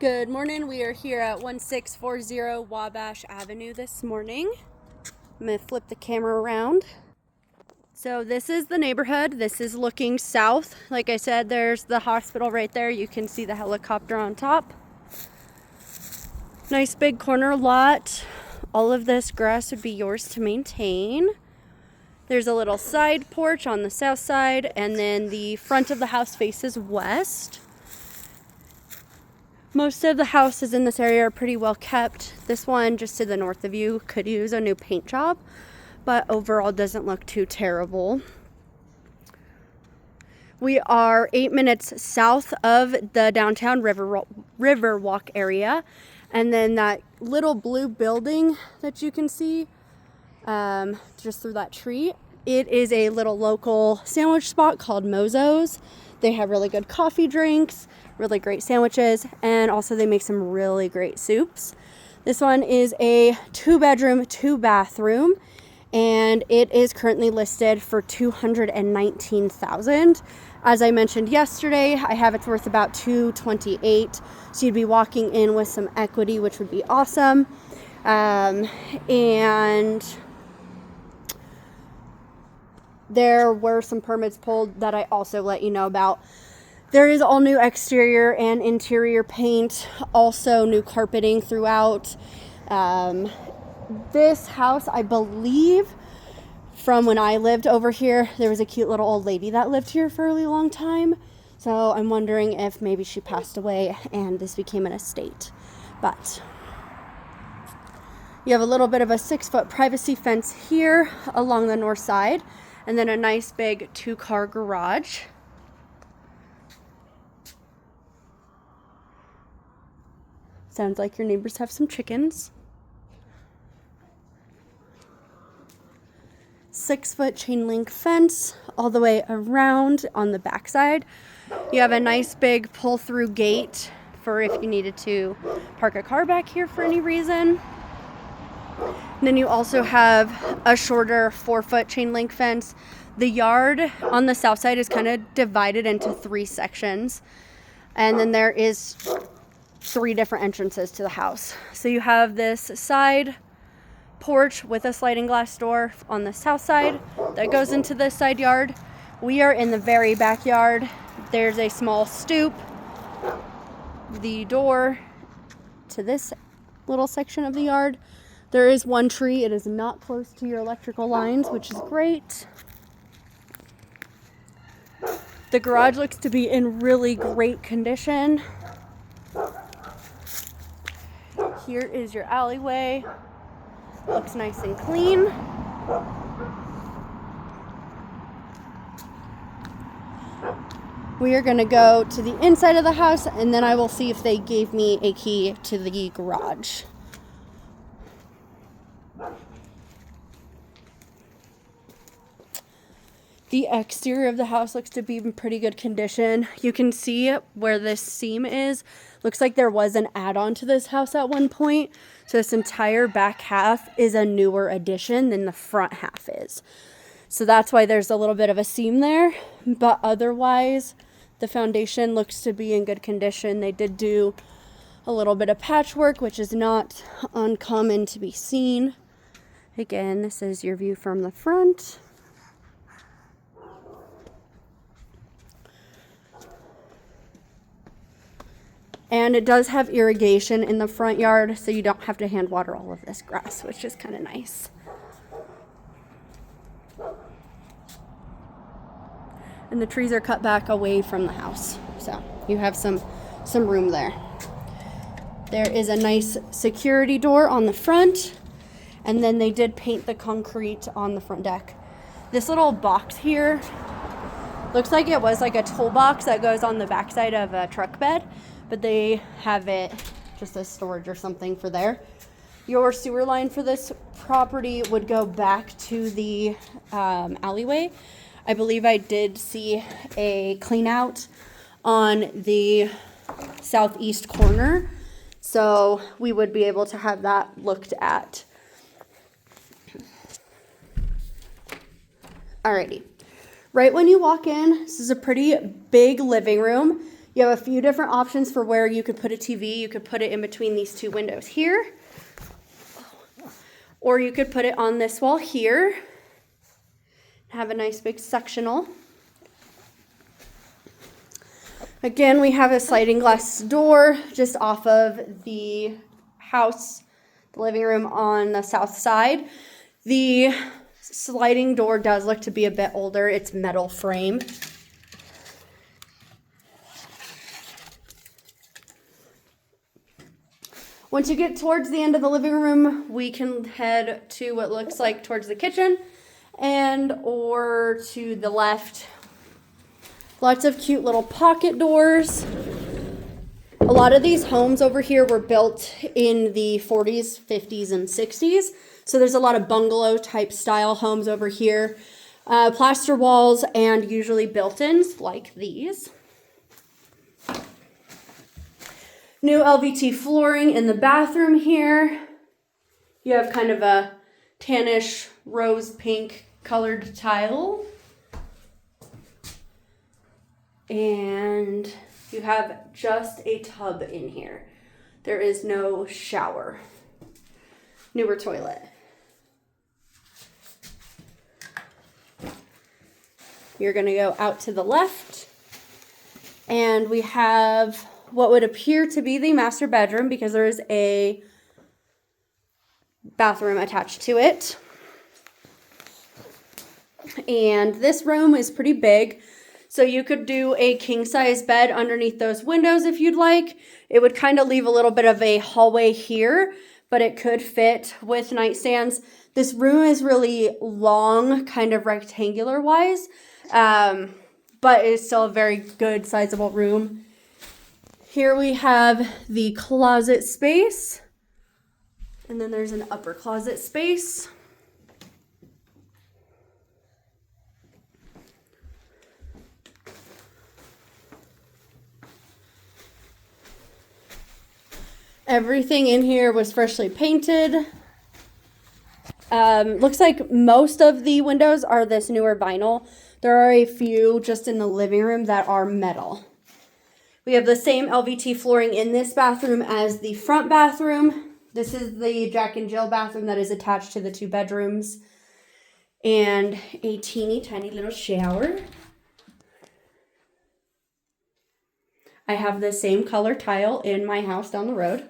Good morning. We are here at 1640 Wabash Avenue this morning. I'm going to flip the camera around. So this is the neighborhood. This is looking south. Like I said, there's the hospital right there. You can see the helicopter on top. Nice big corner lot. All of this grass would be yours to maintain. There's a little side porch on the south side, and then the front of the house faces west. Most of the houses in this area are pretty well kept. This one just to the north of you could use a new paint job, but overall doesn't look too terrible. We are 8 minutes south of the downtown Riverwalk area, and then that little blue building that you can see just through that tree, it is a little local sandwich spot called Mozo's. They have really good coffee drinks, really great sandwiches, and also they make some really great soups. This one is a 2-bedroom, 2-bathroom, and it is currently listed for $219,000. As I mentioned yesterday, I have it's worth about $228,000, so you'd be walking in with some equity, which would be awesome. And there were some permits pulled that I also let you know about. There is all new exterior and interior paint, also new carpeting throughout. This house, I believe, from when I lived over here, there was a cute little old lady that lived here for a really long time. So I'm wondering if maybe she passed away and this became an estate. But you have a little bit of a 6-foot privacy fence here along the north side, and then a nice big 2-car garage. Sounds like your neighbors have some chickens. 6-foot chain link fence all the way around on the backside. You have a nice big pull-through gate for if you needed to park a car back here for any reason. And then you also have a shorter 4-foot chain link fence. The yard on the south side is kind of divided into 3 sections. And then there is 3 different entrances to the house. So you have this side porch with a sliding glass door on the south side that goes into this side yard. We are in the very backyard. There's a small stoop. The door to this little section of the yard. There is one tree. It is not close to your electrical lines, which is great. The garage looks to be in really great condition. Here is your alleyway. Looks nice and clean. We are going to go to the inside of the house, and then I will see if they gave me a key to the garage. The exterior of the house looks to be in pretty good condition. You can see where this seam is. Looks like there was an add-on to this house at one point. So this entire back half is a newer addition than the front half is. So that's why there's a little bit of a seam there. But otherwise, the foundation looks to be in good condition. They did do a little bit of patchwork, which is not uncommon to be seen. Again, this is your view from the front. And it does have irrigation in the front yard, so you don't have to hand water all of this grass, which is kind of nice. And the trees are cut back away from the house, so you have some room there. There is a nice security door on the front, and then they did paint the concrete on the front deck. This little box here looks like it was like a toolbox that goes on the backside of a truck bed, but they have it just as storage or something for there. Your sewer line for this property would go back to the alleyway. I believe I did see a clean out on the southeast corner, so we would be able to have that looked at. Alrighty. Right when you walk in, this is a pretty big living room. You have a few different options for where you could put a TV. You could put it in between these two windows here, or you could put it on this wall here. Have a nice big sectional. Again, we have a sliding glass door just off of the house, the living room on the south side. The sliding door does look to be a bit older. It's metal frame. Once you get towards the end of the living room, we can head to what looks like towards the kitchen and or to the left. Lots of cute little pocket doors. A lot of these homes over here were built in the 40s, 50s, and 60s. So there's a lot of bungalow type style homes over here. Plaster walls and usually built-ins like these. New LVT flooring in the bathroom here. You have kind of a tannish rose pink colored tile. And you have just a tub in here. There is no shower. Newer toilet. You're going to go out to the left. And we have what would appear to be the master bedroom because there is a bathroom attached to it. And this room is pretty big. So you could do a king size bed underneath those windows if you'd like. It would kind of leave a little bit of a hallway here, but it could fit with nightstands. This room is really long, kind of rectangular wise, but it's still a very good sizable room. Here we have the closet space, and then there's an upper closet space. Everything in here was freshly painted. Looks like most of the windows are this newer vinyl. There are a few just in the living room that are metal. We have the same LVT flooring in this bathroom as the front bathroom. This is the Jack and Jill bathroom that is attached to the two bedrooms. And a teeny tiny little shower. I have the same color tile in my house down the road.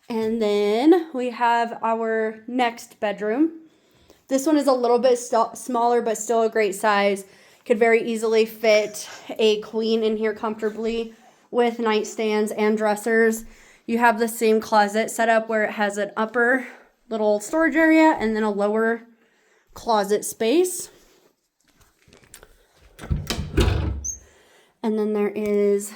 And then we have our next bedroom. This one is a little bit smaller, but still a great size. Could very easily fit a queen in here comfortably with nightstands and dressers. You have the same closet set up where it has an upper little storage area and then a lower closet space. And then there is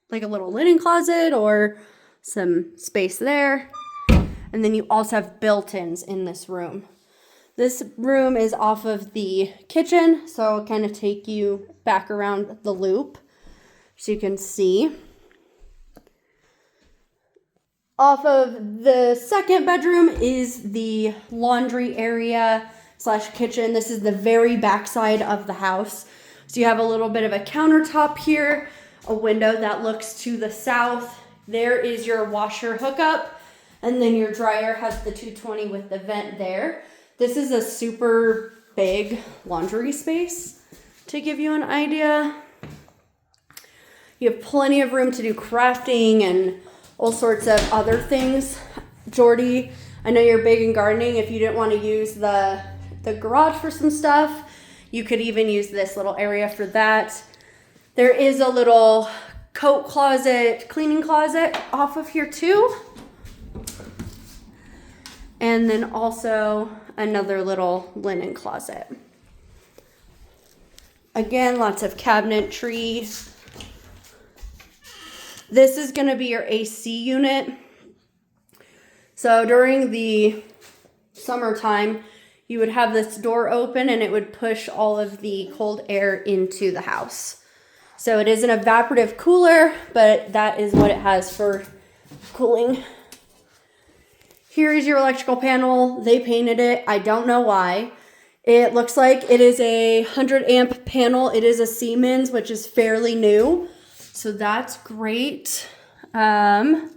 like a little linen closet or some space there. And then you also have built-ins in this room. This room is off of the kitchen, so I'll kind of take you back around the loop so you can see. Off of the second bedroom is the laundry area / kitchen. This is the very back side of the house. So you have a little bit of a countertop here, a window that looks to the south. There is your washer hookup, and then your dryer has the 220 with the vent there. This is a super big laundry space to give you an idea. You have plenty of room to do crafting and all sorts of other things. Jordy, I know you're big in gardening. If you didn't want to use the garage for some stuff, you could even use this little area for that. There is a little coat closet, cleaning closet off of here too. And then also another little linen closet. Again, lots of cabinetry. This is going to be your AC unit. So during the summertime, you would have this door open and it would push all of the cold air into the house. So it is an evaporative cooler, but that is what it has for cooling. Here is your electrical panel. They painted it. I don't know why. It looks like it is a 100 amp panel. It is a Siemens, which is fairly new. So that's great. But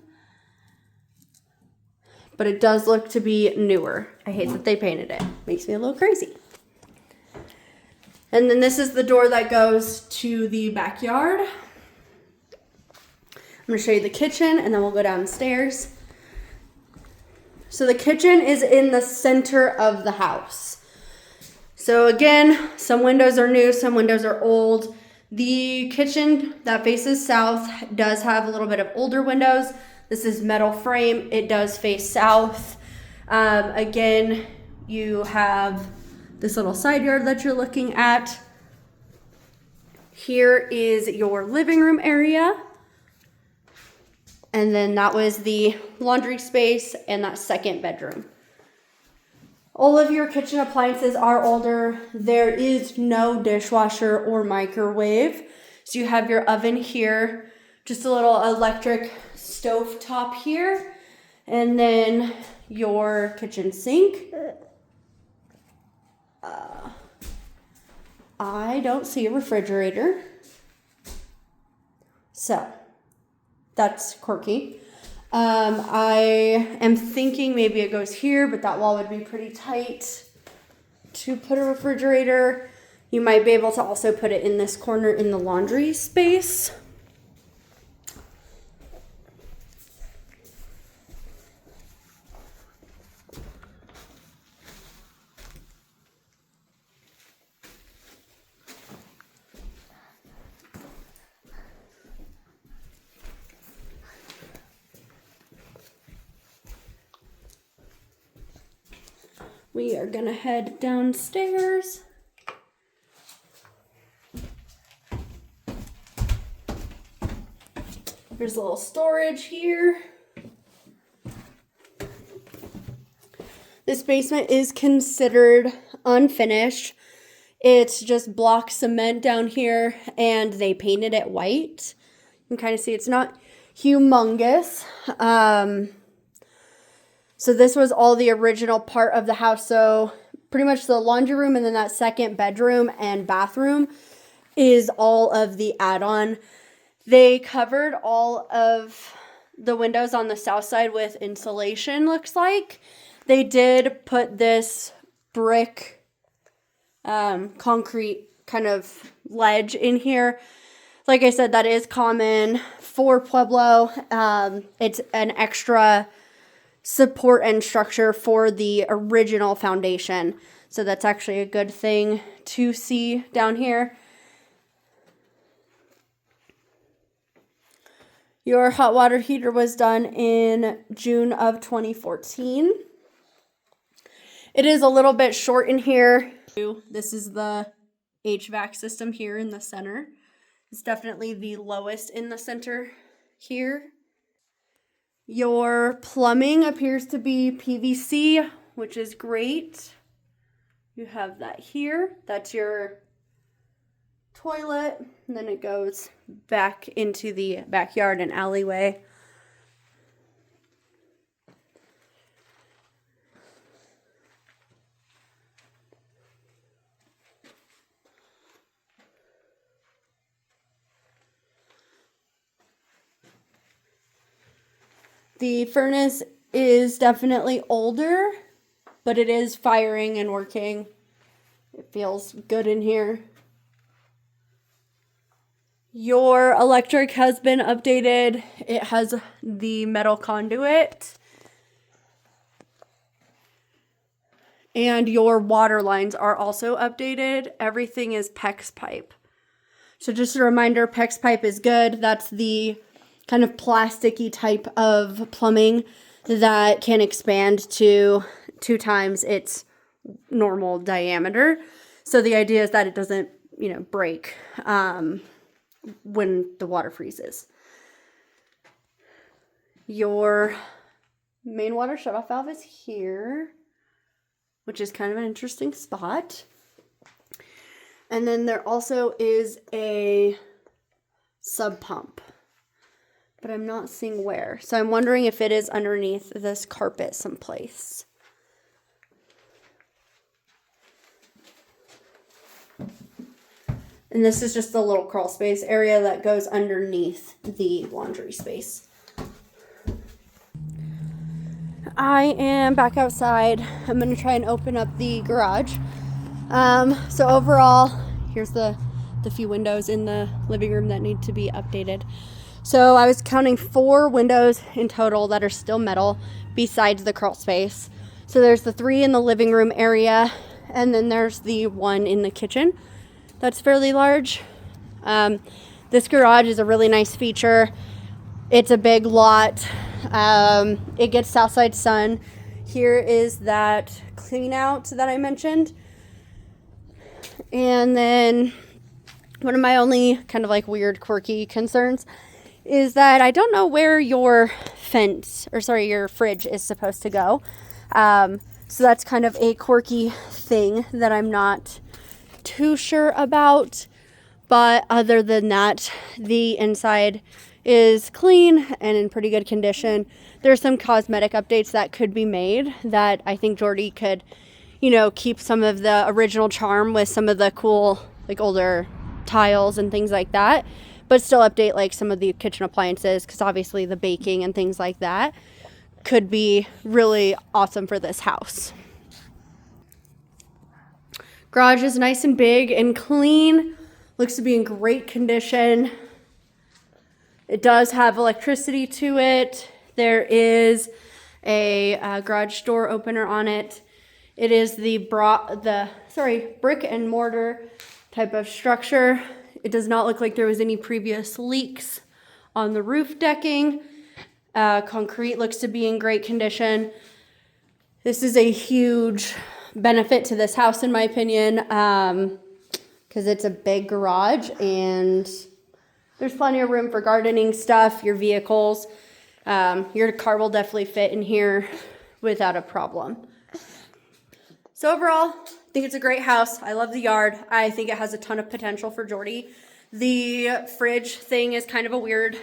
it does look to be newer. I hate that they painted it. Makes me a little crazy. And then this is the door that goes to the backyard. I'm going to show you the kitchen and then we'll go downstairs. So the kitchen is in the center of the house. So again, some windows are new, some windows are old. The kitchen that faces south does have a little bit of older windows. This is metal frame. It does face south. Again, you have this little side yard that you're looking at. Here is your living room area. And then that was the laundry space and that second bedroom. All of your kitchen appliances are older. There is no dishwasher or microwave. So you have your oven here, just a little electric stove top here, and then your kitchen sink. I don't see a refrigerator. So that's quirky. I am thinking maybe it goes here, but that wall would be pretty tight to put a refrigerator. You might be able to also put it in this corner in the laundry space. We are gonna head downstairs. There's a little storage here. This basement is considered unfinished. It's just block cement down here and they painted it white. You can kind of see it's not humongous. So this was all the original part of the house. So pretty much the laundry room and then that second bedroom and bathroom is all of the add-on. They covered all of the windows on the south side with insulation, looks like. They did put this brick, concrete kind of ledge in here. Like I said, that is common for Pueblo. It's an extra support and structure for the original foundation. So that's actually a good thing to see down here. Your hot water heater was done in June of 2014. It is a little bit short in here. This is the HVAC system here in the center. It's definitely the lowest in the center here. Your plumbing appears to be PVC, which is great. You have that here. That's your toilet. And then it goes back into the backyard and alleyway. The furnace is definitely older, but it is firing and working. It feels good in here. Your electric has been updated. It has the metal conduit. And your water lines are also updated. Everything is PEX pipe. So just a reminder, PEX pipe is good. That's the kind of plasticky type of plumbing that can expand to 2 times its normal diameter. So the idea is that it doesn't, break when the water freezes. Your main water shutoff valve is here, which is kind of an interesting spot. And then there also is a sub pump, but I'm not seeing where. So I'm wondering if it is underneath this carpet someplace. And this is just the little crawl space area that goes underneath the laundry space. I am back outside. I'm going to try and open up the garage. So overall, here's the few windows in the living room that need to be updated. So I was counting 4 windows in total that are still metal besides the crawl space. So there's the 3 in the living room area, and then there's the 1 in the kitchen that's fairly large. This garage is a really nice feature. It's a big lot. It gets Southside sun. Here is that clean out that I mentioned. And then one of my only kind of like weird, quirky concerns is that I don't know where your your fridge is supposed to go. So that's kind of a quirky thing that I'm not too sure about. But other than that, the inside is clean and in pretty good condition. There's some cosmetic updates that could be made that I think Jordy could, keep some of the original charm with some of the cool, like older tiles and things like that, but still update like some of the kitchen appliances, because obviously the baking and things like that could be really awesome for this house. Garage is nice and big and clean. Looks to be in great condition. It does have electricity to it. There is a garage door opener on it. It is the brick and mortar type of structure. It does not look like there was any previous leaks on the roof decking. Concrete looks to be in great condition. This is a huge benefit to this house, in my opinion, because it's a big garage and there's plenty of room for gardening stuff, your vehicles. Your car will definitely fit in here without a problem. So overall, I think it's a great house. I love the yard. I think it has a ton of potential for Jordy. The fridge thing is kind of a weird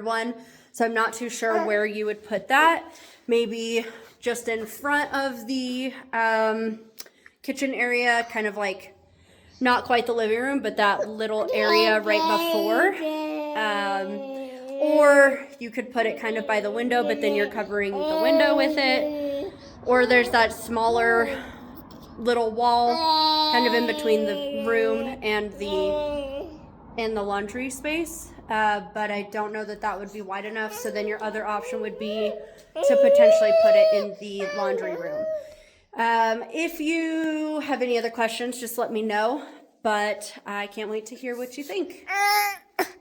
one. So I'm not too sure where you would put that. Maybe just in front of the kitchen area, kind of like not quite the living room, but that little area right before. Or you could put it kind of by the window, but then you're covering the window with it. Or there's that smaller little wall kind of in between the room and the laundry space. But I don't know that would be wide enough. So then your other option would be to potentially put it in the laundry room. If you have any other questions, just let me know. But I can't wait to hear what you think.